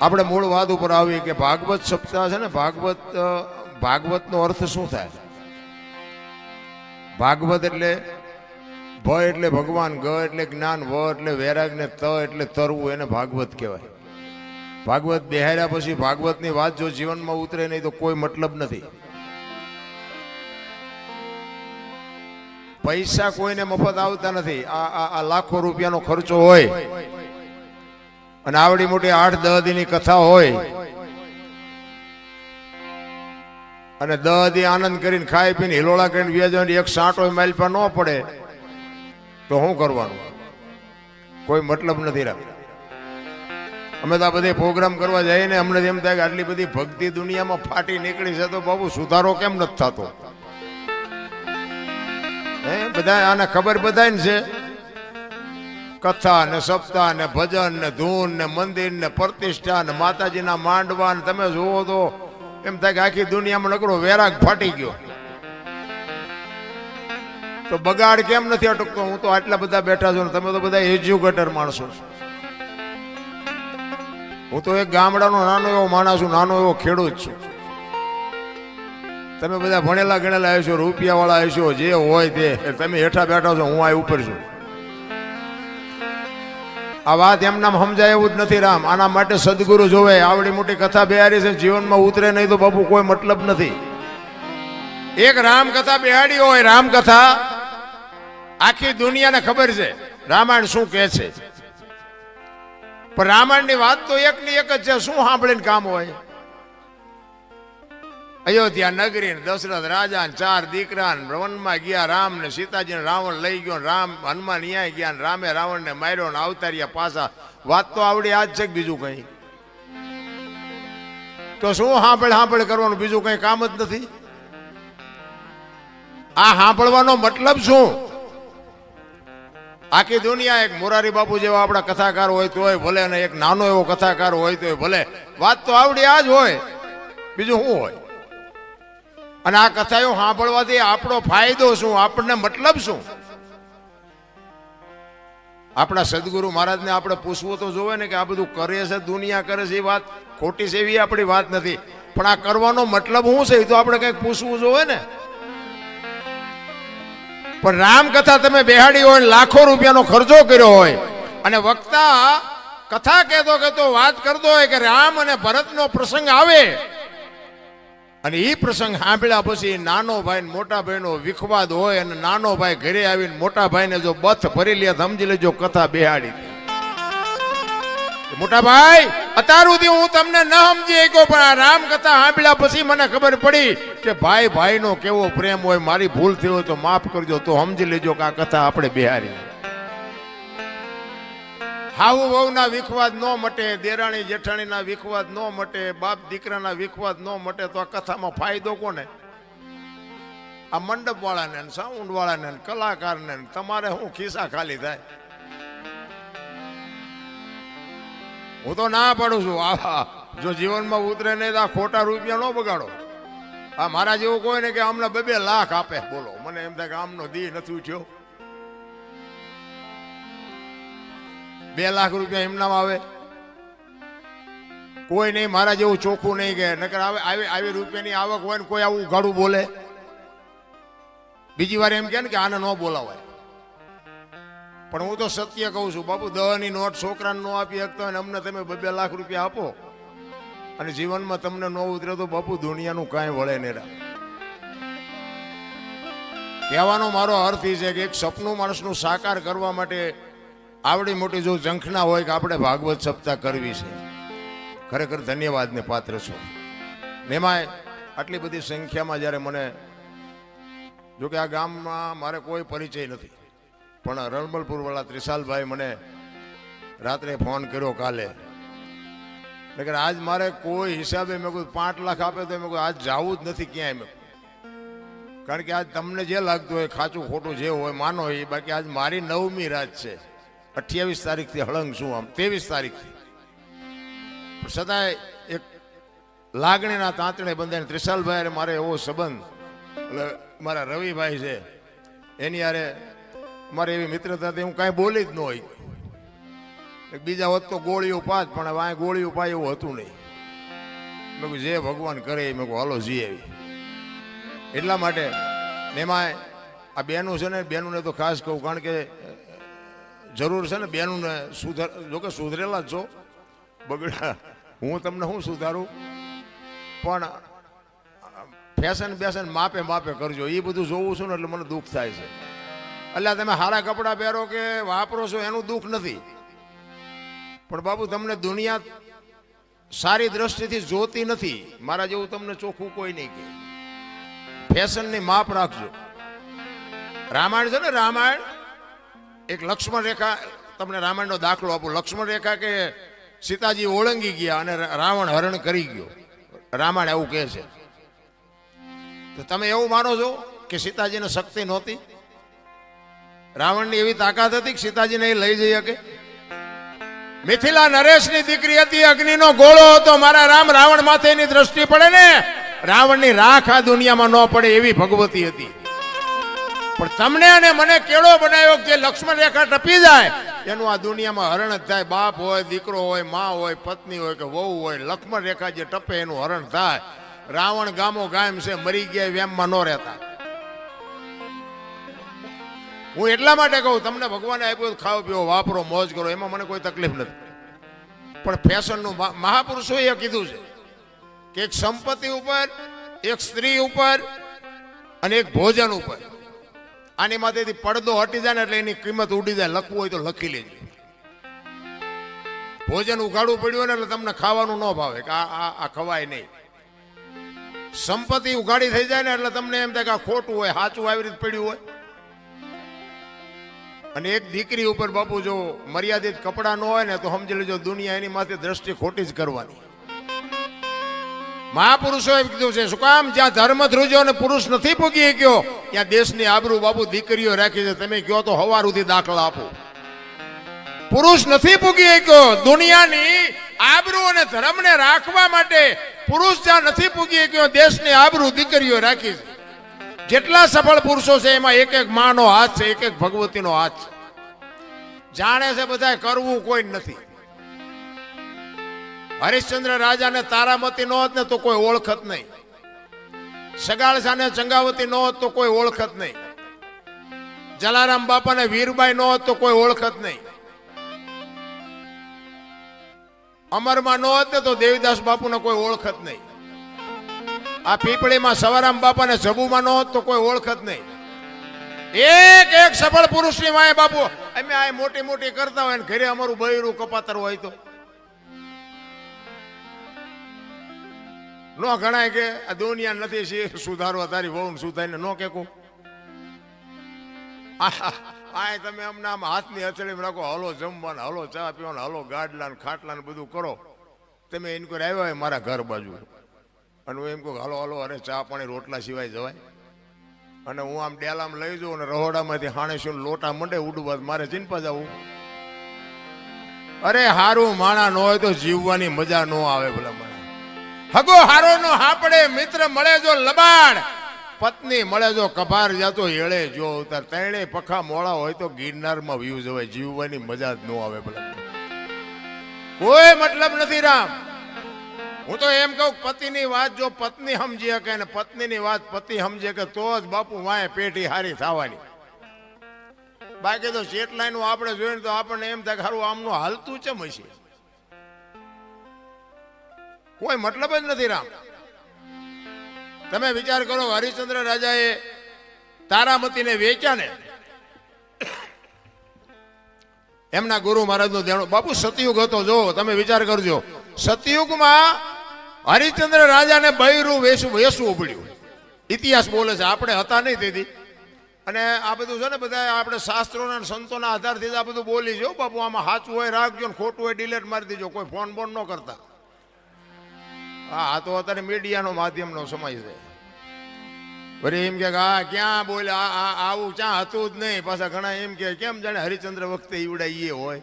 આપણે મૂળ વાત ઉપર આવી કે ભાગવત સપ્તાહ છે ને, ભાગવતનો અર્થ શું થાય? ભાગવત એટલે ભ એટલે ભગવાન, ગ એટલે જ્ઞાન, વ એટલે વૈરાગ ને ત એટલે તરવું, એને ભાગવત કહેવાય. ભાગવત બેહાર્યા પછી ભાગવતની વાત જો જીવનમાં ઉતરે નહીં તો કોઈ મતલબ નથી. પૈસા કોઈને મફત આવતા નથી. આ લાખો રૂપિયાનો ખર્ચો હોય અને આવડી મોટી 8-10 દીની કથા હોય અને 10 દી આનંદ કરીને ખાઈ પીને હિલોળા કરીને વ્યાજવાની એક સાંટો માઇલ પર ન પડે તો શું કરવાનું? કોઈ મતલબ નથી રાખતો. અમે તો આ બધે પ્રોગ્રામ કરવા જઈએ ને અમને એમ થાય કે આટલી બધી ભક્તિ દુનિયામાં ફાટી નીકળી છે તો બાબુ સુધારો કેમ નથી થતો? હે, બધા આને ખબર બધાને છે. કથા ને સપ્તાહ ને ભજન ને ધૂન ને મંદિર ને પ્રતિષ્ઠા ને માતાજીના માંડવા ને તમે જુઓ તો એમ થાય કે આખી દુનિયામાં નકરો વૈરાગ ફાટી ગયો. તો બગાડ કેમ નથી અટકતો? હું તો આટલા બધા બેઠા છું ને તમે તો બધા એજ્યુકેટર માણસો. હું તો એક ગામડાનો નાનો એવો માણસ છું, નાનો એવો ખેડૂત છું. તમે બધા ભણેલા ગણેલા હશો, રૂપિયા વાળા હશો, જે હોય તે. તમે હેઠા બેઠા છો, હું આ ઉપર છું. આ વાત એમનામ સમજાય એવું જ નથી રામ. આના માટે સદગુરુ જોવે. આવડી મોટી કથા બેહારી છે, જીવનમાં ઉતરે નહીં તો બાપુ કોઈ મતલબ નથી. એક રામ કથા બેહાડી હોય, રામ કથા આખી દુનિયાને ખબર છે રામાયણ શું કહે છે. પણ રામાયણની વાત તો એકની એક જ છે. શું સાંભળીને કામ હોય? અયોધ્યા નગરી દશરથ રાજા 4 દીકરા વનમાં ગયા. રામ ને સીતાજી ને રાવણ લઈ ગયો. રામ હનુમાન ન્યાય ગયા. રામે રાવણ ને માર્યો ને અવતાર્યા પાછા. વાત તો આવડી આજ છે કે બીજું કઈ? તો શું સાંભળ કરવાનું? બીજું કઈ કામ જ નથી. આ સાંભળવાનો મતલબ શું? આખી દુનિયા એક મોરારી બાપુ જેવા આપણા કથાકાર હોય તોય ભલે, અને એક નાનો એવો કથાકાર હોય તોય ભલે. વાત તો આવડી આ જ હોય, બીજું શું હોય? અને આ કથાઓ સાંભળવાથી આપણો ફાયદો શું? આપણને મતલબ શું? આપણા સદગુરુ મહારાજને આપણે પૂછવું તો જોવે ને કે આ બધું કરે છે, દુનિયા કરે છે, એ વાત ખોટી છે એવી આપણી વાત નથી. પણ આ કરવાનો મતલબ શું છે એ તો આપણે કંઈક પૂછવું જોવે ને. પણ રામકથા તમે બેહાડી હોય, લાખો રૂપિયાનો ખર્ચો કર્યો હોય અને વક્તા કથા કહેતો વાત કરતો હોય કે રામ અને ભરતનો પ્રસંગ આવે અને એ પ્રસંગ સાંભળ્યા પછી નાનો ભાઈ મોટા ભાઈનો વિખવાદ હોય અને નાનો ભાઈ ઘરે આવીને મોટા ભાઈને જો બથ ભરી લે સમજી લેજો કથા બેહાડી. મોટા ભાઈ, અત્યાર સુધી હું તમને ન સમજી શક્યો, પણ આ રામ કથા સાંભળ્યા પછી મને ખબર પડી કે ભાઈ ભાઈનો કેવો પ્રેમ હોય. મારી ભૂલ થઈ હોય તો માફ કરજો, તો સમજી લેજો કે આ કથા આપણે બેહારી. હાવું વહુના વિખવાદ ન મટે, દેરાણી જેઠાણીના વિખવાદ ન મટે, બાપ દીકરાના વિખવાદ ન મટે, તો આ કથામાં ફાયદો કોને? આ મંડપ વાળાને, સાઉન્ડ વાળાને, કલાકારને. તમારે શું ખિસ્સા ખાલી થાય? હું તો ના પાડું છું. આ જો જીવનમાં ઉતરે નહીં તો આ ખોટા રૂપિયા ન બગાડો. આ મારા જેવું કોઈ ને કે આમને 2-2 લાખ આપે, બોલો. મને એમ થાય કે આમનો દી નથી ઉઠ્યો. 2 લાખ રૂપિયા એમનામ આવે? કોઈ નહીં મારા જેવું ચોખ્ખું નહીં કે નકર આવી રૂપિયાની આવક હોય ને કોઈ આવું ગાડું બોલે. બીજી વાર એમ કે આને ન બોલાવાય. પણ હું તો સત્ય કહું છું બાપુ. 10ની નોટ છોકરાને ન આપી શકતા હોય, અમને તમે 2-2 લાખ રૂપિયા આપો અને જીવનમાં તમને ન ઉતરે તો બાપુ દુનિયાનું કાંઈ વળે નહીં. કહેવાનો મારો અર્થ એ છે કે એક સપનું માણસનું સાકાર કરવા માટે આવડી મોટી જો ઝંખના હોય કે આપણે ભાગવત સપ્તાહ કરવી છે, ખરેખર ધન્યવાદને પાત્ર છો. એમાંય આટલી બધી સંખ્યામાં જ્યારે મને, જોકે આ ગામમાં મારે કોઈ પરિચય નથી, પણ રણમલપુર વાળા ત્રિશાલભાઈ મને રાત્રે ફોન કર્યો કાલે. એટલે આજ મારે કોઈ હિસાબે મેં કોઈ 5 લાખ આપે તો મેં કોઈ આજ જવું જ નથી ક્યાંય. મેં કારણ કે આજ તમને જે લાગતું હોય ખાચું ખોટું જે હોય માનો એ. બાકી આજ મારી 9મી રાત છે. 28 તારીખથી હળંગ છું, આમ 23 તારીખથી. છતાંય એક લાગણીના તાંતણે બંધાઈને ત્રિશાલભાઈ મારે એવો સંબંધ, એટલે મારા રવિભાઈ છે એની યારે મારે એવી મિત્રતાથી હું કાંઈ બોલી જ ન હોય. બીજા હોત તો ગોળીઓ પાત, પણ હવે આ ગોળીઓ પાય એવું હતું નહીં. મેં કહ્યું જે ભગવાન કરે મેં કહું હાલો જી આવી. એટલા માટે એમાં આ બેનું છે ને, બેનુંને તો ખાસ કહું, કારણ કે જરૂર છે ને બેનુંને જોકે સુધરેલા જ છો, બગડા હું તમને શું સુધારું, પણ ફેશન બેશન માપે માપે કરજો. એ બધું જોવું છું ને એટલે મને દુઃખ થાય છે. એટલે તમે સારા કપડાં પહેરો કે વાપરો છો એનું દુઃખ નથી, પણ બાપુ તમને દુનિયા સારી દ્રષ્ટિથી જોતી નથી. મારા જેવું તમને ચોખ્ખું કોઈ નહીં કે. ફેશનની માપ રાખજો. રામાયણ છે ને, રામાયણ એક લક્ષ્મણ રેખા, તમને રામાયણનો દાખલો આપું. લક્ષ્મણ રેખા કે સીતાજી ઓળંગી ગયા અને રાવણ હરણ કરી ગયો. રામાયણ એવું કહે છે. તો તમે એવું માનો છો કે સીતાજીને શક્તિ નહોતી? રાવણની એવી તાકાત હતી કે સીતાજીને એ લઈ જઈ શકે? મિથિલા નરેશની દીકરી હતી, અગ્નિનો ગોળો હતો. મારા રામ રાવણ માથે એની દ્રષ્ટિ પડે ને, રાવણની રાખ આ દુનિયામાં ન પડે એવી ભગવતી હતી. પણ તમને અને મને કેળો બનાવ્યો જે લક્ષ્મણ રેખા ટપી જાય એનું આ દુનિયામાં હરણ જ થાય. બાપ હોય, દીકરો હોય, માં હોય, પત્ની હોય કે વહુ હોય, લક્ષ્મણ રેખા જે ટપે એનું હરણ થાય. રાવણ ગામો ગામ છે, મરી ગયા વેમમાં ન રહેતા. હું એટલા માટે કહું, તમને ભગવાને આપ્યું ખાઓ પીવો વાપરો મોજ કરો, એમાં મને કોઈ તકલીફ નથી. પણ ફેશનનું મહાપુરુષોએ કીધું છે કે એક સંપત્તિ ઉપર, એક સ્ત્રી ઉપર અને એક ભોજન ઉપર, આની માથેથી પડદો હટી જાય ને એટલે એની કિંમત ઉડી જાય. લખવું હોય તો લખી લેજો. ભોજન ઉઘાડવું પડ્યું ને એટલે તમને ખાવાનું ન ભાવે કે આ ખવાય નહીં. સંપત્તિ ઉઘાડી થઈ જાય ને એટલે તમને એમ થાય કે આ ખોટું હોય, સાચું આવી રીતે પડ્યું હોય. અને એક દીકરી ઉપર બાપુ જો મર્યાદિત કપડા ન હોય ને તો સમજી લેજો દુનિયા એની માથે દ્રષ્ટિ ખોટી જ કરવાની. મહાપુરુષોએ કીધું છે, શું કામ? જ્યાં ધર્મ ધ્રુજો અને પુરુષ નથી પૂગી ગયો ત્યાં દેશની આબરૂ બાપુ દીકરીઓ રાખી છે. તમે કહો તો હવાર સુધી દાખલા આપો. પુરુષ નથી પૂગી ગયો. દુનિયાની આબરૂ અને ધર્મને રાખવા માટે પુરુષ જ્યાં નથી પૂગી ગયો, દેશની આબરૂ દીકરીઓ રાખી છે. જેટલા સફળ પુરુષો છે એમાં એક એક માનો હાથ છે, એક એક ભગવતીનો હાથ છે. જાણે છે બધા, કરવું કોઈ નથી. હરિશ્ચંદ્ર રાજાને તારામતી નો હોત ને તો કોઈ ઓળખત નહીં. સગાળસાને ચંગાવતી નો હોત તો કોઈ ઓળખત નહીં. જલારામ બાપાને વીરબાઈ નો હોત તો કોઈ ઓળખત નહીં. અમરમાં નો હોત ને તો દેવીદાસ બાપુને કોઈ ઓળખત નહીં. આ પીપળીમાં સવારામ બાપાને જબુમાં નો હોત તો કોઈ ઓળખત નહીં. એક એક સફળ પુરુષની માએ બાપુ અમે આ મોટી મોટી કરતા હોય ને ઘરે અમારું બૈરું કપાતર હોય તો નો ગણાય કે આ દુનિયા નથી સુધારવા, તારી વહુ સુધારીને નો કે આ તમે અમને આમ હાથની હથેળી રાખો, હલો જમવાના, હલો ચા પીવાના, હલો ગાડલા ને ખાટલા ને બધું કરો. તમે એને કોઈ આવ્યા હોય મારા ઘર બાજુ અને હું એમ કહું હલો હલો, અરે ચા પાણી રોટલા સિવાય જવાય? અને હું આમ ડેલામાં લઈ જાઉં અને રહોડામાંથી હાણેશું લોટા મંડે ઉડવા, મારે ચિંપા જવું? અરે હારું માણા ન હોય તો જીવવાની મજા ન આવે. ભલા મને હગો હારો નો હાપડે, મિત્ર મળે જો લબાડ, પત્ની મળે જો કભાર જાતો હેળે જો ઉતાર. તેણે પખા મોળા હોય તો ગિરનારમાં વ્યૂ જવાય. જીવવાની મજા જ ન આવે. ભલા કોઈ મતલબ નથી રામ. હું તો એમ કહું, પતિની વાત જો પત્ની સમજી શકે ને પત્નીની વાત પતિ સમજે કે તો જ બાપુ વાય પેઢી હારી થવાની. બાકી તો જેટલાનું આપણે જોઈએ તો આપણને એમ થાય કે હારું આમનું હાલતું ચમ હશે. કોઈ મતલબ જ નથી રામ. તમે વિચાર કરો, હરિશ્ચંદ્ર રાજાએ તારામતીને વેચ્યા ને, એમના ગુરુ મહારાજનું દેણું. બાપુ સતયુગ હતો, જો તમે વિચાર કરજો. સતયુગમાં હરિશ્ચંદ્ર રાજાને બૈરું વેસવું પડ્યું. ઇતિહાસ બોલે છે, આપણે હતા નહીં તેથી. અને આ બધું છે ને બધા આપણે શાસ્ત્રોના સંતોના આધારથી આ બધું બોલી જો. બાપુ આમાં સાચું હોય રાખજો ને ખોટું હોય ડિલેટ મારી દેજો. કોઈ ફોન બોન ન કરતા. હા, તો અત્યારે મીડિયાનો માધ્યમનો સમય છે. વળી એમ કે હા ક્યાં બોલ્યા, આવું ક્યાં હતું જ નહીં. પાછા ઘણા એમ કે કેમ જાણે હરિશ્ચંદ્ર વખતે ઈવડા એ હોય.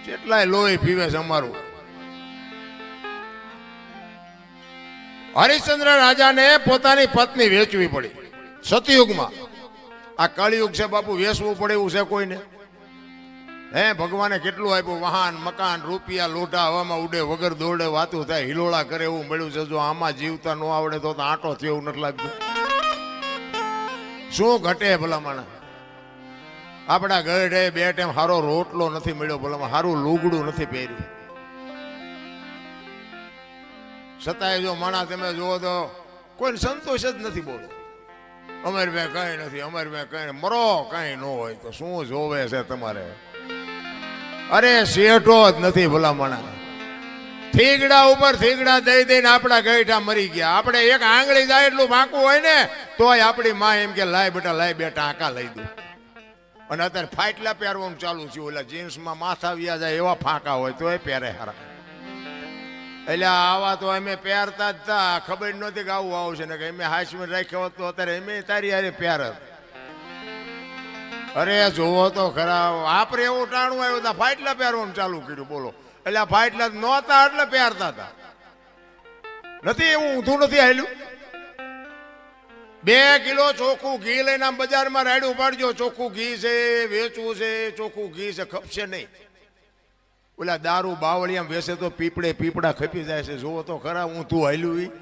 કેટલાય લોહી પીવે છે અમારું. હરિશ્ચંદ્ર રાજાને પોતાની પત્ની વેચવી પડી સતયુગમાં. આ કળિયુગ છે બાપુ, વેચવું પડે એવું છે કોઈને? હે ભગવાને કેટલું આપ્યું, વાહન મકાન રૂપિયા લોઢા હવામાં ઉડે વગર દોડે વાતું થાય હિલોળા કરે એવું મળ્યું છે. જો આમાં જીવતા ન આવડે તો આંટો થયો એવું નથી લાગતું. શું ઘટે ભલામણ? આપણા ગઢે બે ટાઈમ સારો રોટલો નથી મળ્યો, ભલામણ સારું લુગડું નથી પહેર્યું. છતાંય જો માણા તમે જુઓ તો કોઈ સંતોષ જ નથી. બોલો અમારી પાસે કઈ નથી, અમારી પાસે કઈ મરો કઈ ન હોય તો શું જોવે છે તમારે? અરે શેઠો જ નથી ભલામણા. થીગડા ઉપર થીગડા દઈ દઈને આપણા ગઈઠા મરી ગયા. આપણે એક આંગળી જાય એટલું વાંકું હોય ને તોય આપણી માં એમ કે લાય બેટા લાય બેટા આંકા લઈ દઉં. અને અત્યારે ફાટલા પહેરવાનું ચાલુ થયું. ઓલા જીન્સમાં માથા વ્યા જાય એવા ફાંકા હોય તો એ પહેરે હારા. એટલે આવા તો અમે પહેરતા જ હતા. ખબર નહોતી કે આવું આવશે ને કે અમે હાશમાં રાખ્યો હોત તો અત્યારે અમે તારી હારે પહેરત. અરે જોવો તો ખરા, આપણે એવું ટાણું આવ્યું હતા ફાટલા પહેરવાનું ચાલુ કર્યું. બોલો એટલે ફાટલા નહોતા એટલે પહેરતા હતા. નથી એવું ઊંધું નથી હાલ્યું. 2 કિલો ચોખ્ખું ઘી લઈને આમ બજારમાં રાડ્યું પાડજો, ચોખ્ખું ઘી છે વેચવું છે, ચોખ્ખું ઘી છે, ખપશે નહીં. ઓલા દારૂ બાવળિયામ વેસે તો પીપળા ખપી જાય છે. જોવો તો ખરા ઊંધું હાલ્યું.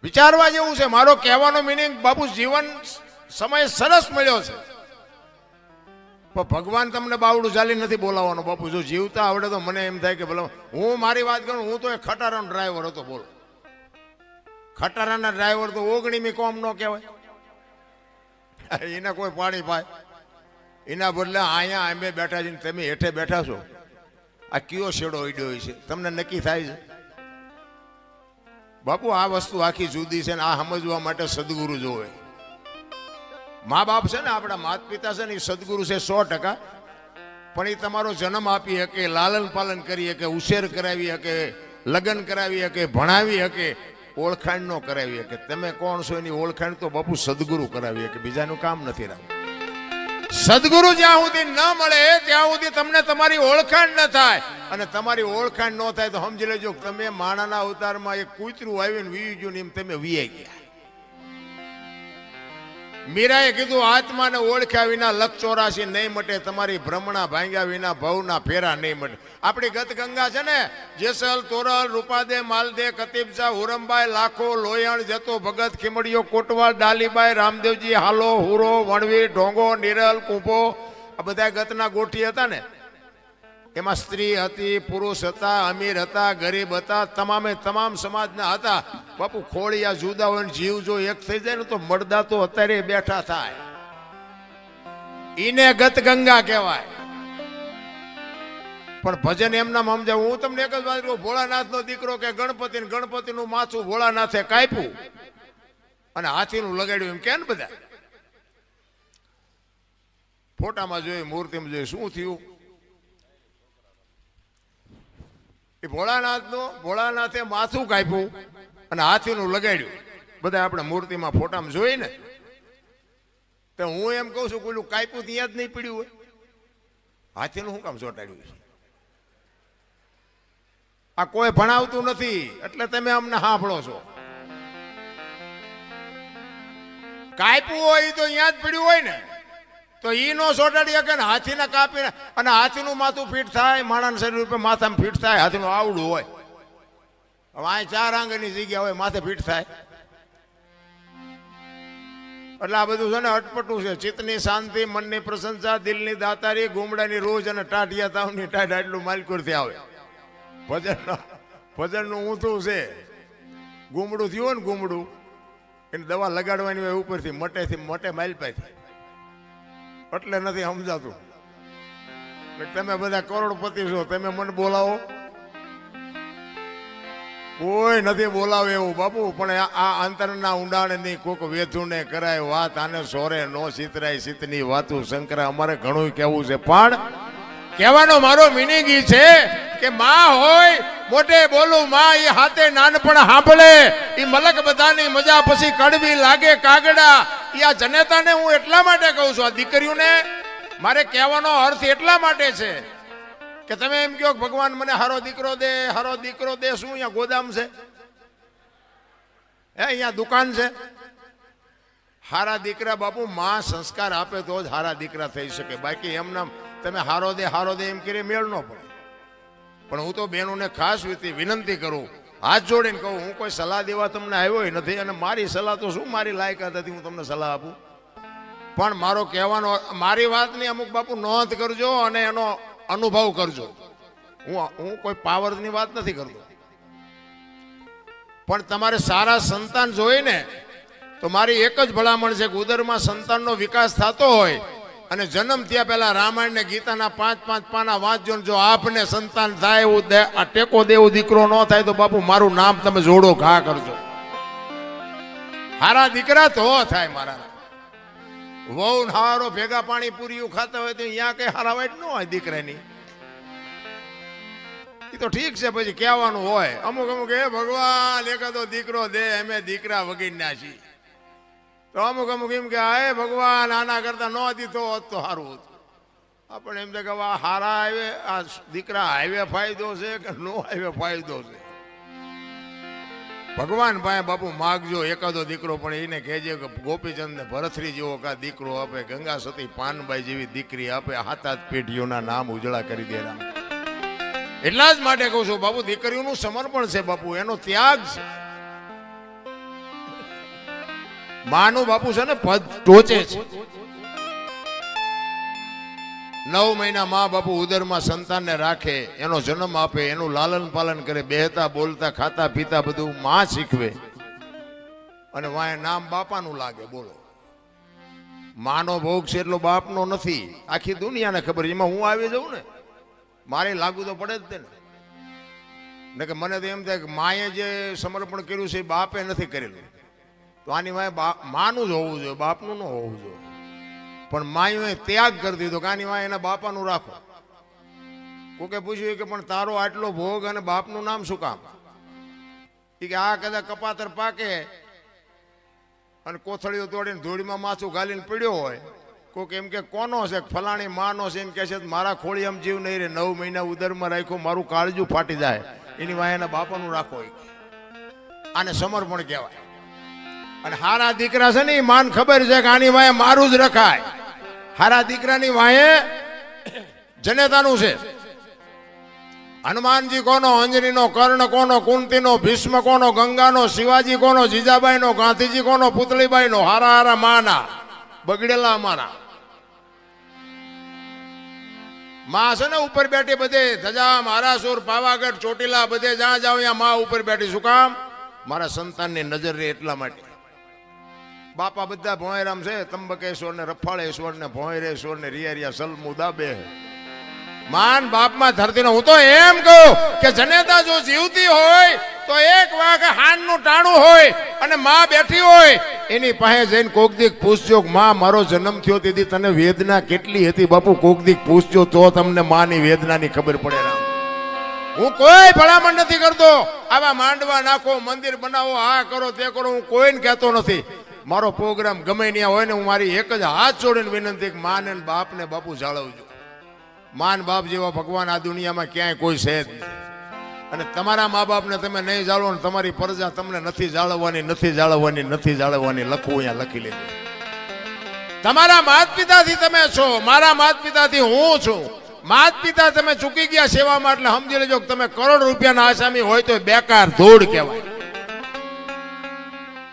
વિચારવા જેવું છે. મારો કહેવાનો મિનિંગ બાપુ જીવન સમય સરસ મળ્યો છે, પણ ભગવાન તમને બાવડું ચાલી નથી બોલાવવાનો. બાપુ જો જીવતા આવડે તો મને એમ થાય કે ભલે હું મારી વાત કરું, હું તો એક ખટારાનો ડ્રાઈવર હતો. બોલો ખટારાના ડ્રાઈવર તો 19મી કોમ નો કહેવાય. એને કોઈ પાણી પાય એના બદલે અહીંયા અમે બેઠા છીએ, તમે હેઠે બેઠા છો. આ કયો શેડો ઈડ્યો છે તમને નક્કી થાય છે? બાપુ આ વસ્તુ આખી જુદી છે ને આ સમજવા માટે સદગુરુ જોવે. મા બાપ છે ને આપણા માતા પિતા છે ને એ સદગુરુ છે 100%. પણ એ તમારો જન્મ આપી શકે, લાલન પાલન કરી શકે, ઉછેર કરાવી શકે, લગ્ન કરાવી શકે, ભણાવી શકે, ઓળખાણ નો કરાવી શકે. તમે કોણ છો એની ઓળખાણ તો બાપુ સદગુરુ કરાવી શકે, બીજાનું કામ નથી રાખવું. સદગુરુ જ્યાં સુધી ન મળે ત્યાં સુધી તમને તમારી ઓળખાણ ન થાય. અને તમારી ઓળખાણ ન થાય તો સમજી લેજો તમે માણાના અવતારમાં એક કૂતરું આવીને વી ગયું ને એમ તમે વીએ ગયા. મીરાએ કીધું આત્માને ઓળખ્યા વિના લખ 84 નહીં મટે, તમારી ભ્રમણા ભાંગ્યા વિના ભવના ફેરા નહીં મટે. આપણી ગત ગંગા છે ને, જેસલ તોરલ રૂપાદે માલદે કતીબજા હુરમબાઈ લાખો લોયણ જતો ભગત ખીમડીયો કોટવાલ ડાલીબાઈ રામદેવજી હાલો હુરો વણવી ઢોંગો નિરલ કુંભો આ બધા ગતના ગોઠી હતા ને. એમાં સ્ત્રી હતી, પુરુષ હતા, અમીર હતા, ગરીબ હતા, તમામે તમામ સમાજના હતા. બાપુ ખોળિયા જુદા હોય, જીવ જો એક થઈ જાય ને તો મળદા તો અત્યારે બેઠા થાય. ઈને ગત ગંગા કહેવાય. પણ ભજન એમના સમજાવ. હું તમને એક જ વાત કહું, ભોળાનાથ નો દીકરો કે ગણપતિ નું માથું ભોળાનાથે કાપ્યું અને હાથીનું લગાડ્યું એમ કે ને બધા ફોટામાં જોયું, મૂર્તિમાં જોયું. શું થયું? ભોળાનાથે માથું કાપ્યું અને હાથીનું લગાડ્યું. બધા આપણે મૂર્તિમાં ફોટામાં જોઈ ને. તો હું એમ કહું છું કોઈનું કાપ્યું ત્યાં જ નહીં પડ્યું હોય, હાથીનું શું કામ ચોંટાડ્યું છે? આ કોઈ ભણાવતું નથી એટલે તમે અમને સાંભળો છો. કાપ્યું હોય તો અહીંયા જ પડ્યું હોય ને તો ઈ નો સોટાડી શકે ને. હાથીને કાપીને અને હાથીનું માથું ફીટ થાય, માણસ શરીર ઉપર માથામાં ફીટ થાય. હાથીનું આવડું હોય, હવે આ 4 આંગળની જગ્યા હોય માથે ફીટ થાય. એટલે આ બધું છે ને અટપટું છે. ચિત્તની શાંતિ, મનની પ્રશંસા, દિલની દાતારી, ગુમડાની રોજ અને ટાઢિયા તાવની ટાઢ આટલું માલકુરથી આવે. ભજનનું ઊંધું છે. ગુમડું થયું હોય ને ગુમડું એની દવા લગાડવાની હોય ઉપરથી મટે માલપાથી. એટલે નથી સમજાતું. તમે બધા કરોડપતિ છો, તમે મને બોલાવો? કોઈ નથી બોલાવે એવું બાપુ. પણ આ અંતરના ઊંડાણની કોક વેધુને કરાય વાત, આને સોરે નો સીતરાય સીતની વાતું શંકરા. અમારે ઘણું કેવું છે, પણ કહેવાનો મારો મિનિંગ ઈ છે કે માં હોય મોટે બોલું માં એ હાથે નાનપણ સાંભળે. એ મલક બધાની મજા પછી કડવી લાગે કાગડા. આ જનેતાને હું એટલા માટે કહું છું, આ દીકરીઓને મારે કહેવાનો અર્થ એટલા માટે છે કે તમે એમ કહો ભગવાન મને હારો દીકરો દે, હારો દીકરો દે. શું અહીંયા ગોદામ છે? હે અહીંયા દુકાન છે? હારા દીકરા બાપુ માં સંસ્કાર આપે તો જ હારા દીકરા થઈ શકે, બાકી એમના તમે હારો દે એમ કરી મેળ ન પડે. પણ હું તો બહેનોને ખાસ વિનંતી કરું, હાથ જોડીને કહું, હું કોઈ સલાહ દેવા તમને આવ્યો નથી, અને મારી સલાહ તો શું મારી લાયકાત હતી હું તમને સલાહ આપું. પણ મારો કહેવાનો, મારી વાતની અમુક બાપુ નોંધ કરજો અને એનો અનુભવ કરજો. હું કોઈ પાવરની વાત નથી કરતો, પણ તમારે સારા સંતાન જોઈને તો મારી એક જ ભલામણ છે કે ઉદરમાં સંતાનનો વિકાસ થતો હોય અને જન્મ થયા પહેલા રામાયણ ને ગીતાના 5-5 પાના વાંચજો. જો આપને સંતાન થાય એવું આ ટેકો દેવું દીકરો ન થાય તો બાપુ મારું નામ તમે જોડો ઘા કરજો. હારા દીકરા તો થાય. મારા વહુ હારો ભેગા પાણી પૂરી ખાતા હોય તો અહીંયા કઈ હારા વાઈટ ન હોય દીકરાની. એ તો ઠીક છે, પછી કહેવાનું હોય અમુક એ ભગવાન એકાદો દીકરો દે, અમે દીકરા વગીરના છીએ. તો અમુક એમ કે હે ભગવાન આના કરતા ન દીધો હોત તો સારું હતું. આપણે એમ કે હારા આવે આ દીકરા હાઈવે ફાયદો છે કે નો હાઈવે ફાયદો છે. ભગવાન પાસે બાપુ માગજો એકાદો દીકરો, પણ એને કહેજે કે ગોપીચંદ ને ભરથરી જેવો કા દીકરો આપે, ગંગા સતી પાનબાઈ જેવી દીકરી આપે, હાથ પેઢીઓના નામ ઉજળા કરી દે. એટલા જ માટે કહું છું બાપુ, દીકરીઓનું સમર્પણ છે બાપુ, એનો ત્યાગ છે. માનું બાપુ છે ને પદ ટોચે છે. 9 મહિના માં બાપુ ઉદરમાં સંતાનને રાખે, એનો જન્મ આપે, એનું લાલન પાલન કરે, બેહતા બોલતા ખાતા પીતા બધું માં શીખવે, અને વાય નામ બાપાનું લાગે. બોલો, માનો ભોગ છે એટલો બાપનો નથી. આખી દુનિયાને ખબર, એમાં હું આવી જાઉં ને મારે લાગુ તો પડે જ ને કે મને તો એમ થાય કે માએ જે સમર્પણ કર્યું છે એ બાપે નથી કરેલું, તો આની વાય માનું જ હોવું જોઈએ, બાપનું ન હોવું જોઈએ. પણ માએ ત્યાગ કરી દીધો કે આની વાય એના બાપાનું રાખો. કોકે પૂછ્યું કે પણ તારો આટલો ભોગ અને બાપનું નામ શું કામ? કે આ કદાચ કપાતર પાકે અને કોથળીઓ તોડીને ધૂળીમાં માથું ગાલીને પીડ્યો હોય, કોક એમ કે કોનો છે, ફલાણી માનો છે, એમ કે છે મારા ખોળી આમ જીવ નહીં રે, 9 મહિના ઉદરમાં રાખ્યો, મારું કાળજું ફાટી જાય, એની વાય એના બાપાનું રાખો. આને સમર્પણ કહેવાય. અને હારા દીકરા છે ને એ માન ખબર છે કે આની વાય મારું જ રખાય. હારા દીકરાની વાય જનેતાનું છે. હનુમાનજી કોનો, અંજનીનો, કર્ણ કોનો, કુંતીનો, ભીષ્મ કોનો, ગંગાનો, શિવાજી કોનો, જીજાબાઈનો, ગાંધીજી કોનો, પુતળીબાઈનો. હારા હારા માના બગડેલા અમારા માં છે ને ઉપર બેઠી, બધે ધજા મહારાસુર પાવાગઢ ચોટીલા બધે જ્યાં જાવ ત્યાં માં ઉપર બેઠી. શું કામ? મારા સંતાનની નજર રહે એટલા માટે. બાપા બધા ભોંયરામ છે, ત્રંબકેશ્વર ને રફાળેશ્વર ને ભોંયરેશ્વર ને રિયા સલમુદા બે. માન બાપમાં ધરતીનો. હું તો એમ કહું કે જનેતા જો જીવતી હોય તો એક વાગે હાનનું ટાણું હોય અને માં બેઠી હોય, એની પાસે જઈને કોક દીક પૂછજો, માં મારો જન્મ થયો તેથી તને વેદના કેટલી હતી બાપુ? કોક દીક પૂછજો તો તમને માની વેદનાની ખબર પડે. હું કોઈ ભલામણ નથી કરતો, આવા માંડવા નાખો, મંદિર બનાવો, આ કરો તે કરો, હું કોઈને કહેતો નથી. મારો પ્રોગ્રામ ગમે ત્યાં હોય ને હું મારી એક જ હાથ જોડીને વિનંતી કે માને બાપને બાપુ જાળવજો. માન બાપ જેવા ભગવાન આ દુનિયામાં ક્યાંય કોઈ છે જ નહીં. અને તમારા મા બાપને તમે નહીં જાળવો ને તમારી પ્રજા તમને નથી જાળવવાની લખવું અહીંયા લખી લેજો. તમારા માત પિતાથી તમે છો, મારા માત પિતાથી હું છું. માત પિતા તમે ચૂકી ગયા સેવામાં, એટલે સમજી લેજો કે તમે કરોડ રૂપિયાના આસામી હોય તો બેકાર ધૂળ કહેવાય.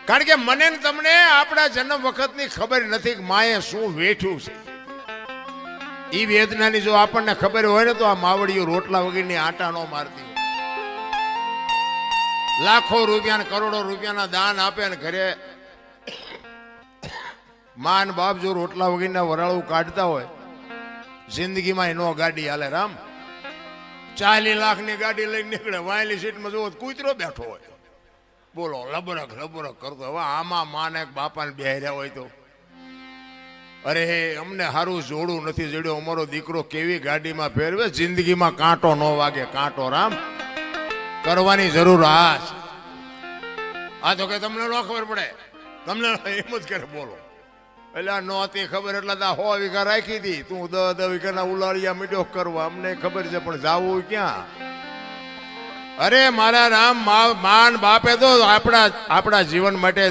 કારણ કે મને ને તમને આપણા જન્મ વખતની ખબર નથી કે માએ શું વેઠ્યું છે. એ વેદનાની જો આપણને ખબર હોય ને તો આ માવડીઓ રોટલા વગરની આટા નો મારતી હોય. લાખો રૂપિયા કરોડો રૂપિયાના દાન આપે ને ઘરે માન બાપ જો રોટલા વગરના વરાળું કાઢતા હોય, જિંદગીમાં એનો ગાડી હાલે. રામ 40 લાખની ગાડી લઈને નીકળે, વાયલી સીટમાં જોવો કૂતરો બેઠો હોય. બોલો, લબરક કરતો. હવે આમાં માને બાપાને બેહર્યા હોય તો અરે અમને સારું જોડું નથી જડ્યો, અમારો દીકરો કેવી ગાડીમાં ફેરવે, જિંદગીમાં કાંટો ન વાગે. કાંટો રામ કરવાની જરૂર આ છે. આ તો કે તમને ન ખબર પડે, તમને એમ જ કરે. બોલો, એટલે નહોતી ખબર એટલે 100 વીઘા રાખી હતી, તું 10 વીઘાના ઉલાળિયા મીડો કરવા. અમને ખબર છે પણ જાવું ક્યાં? અરે મારા રામ, માન બાપે તો આપણા જીવન માટે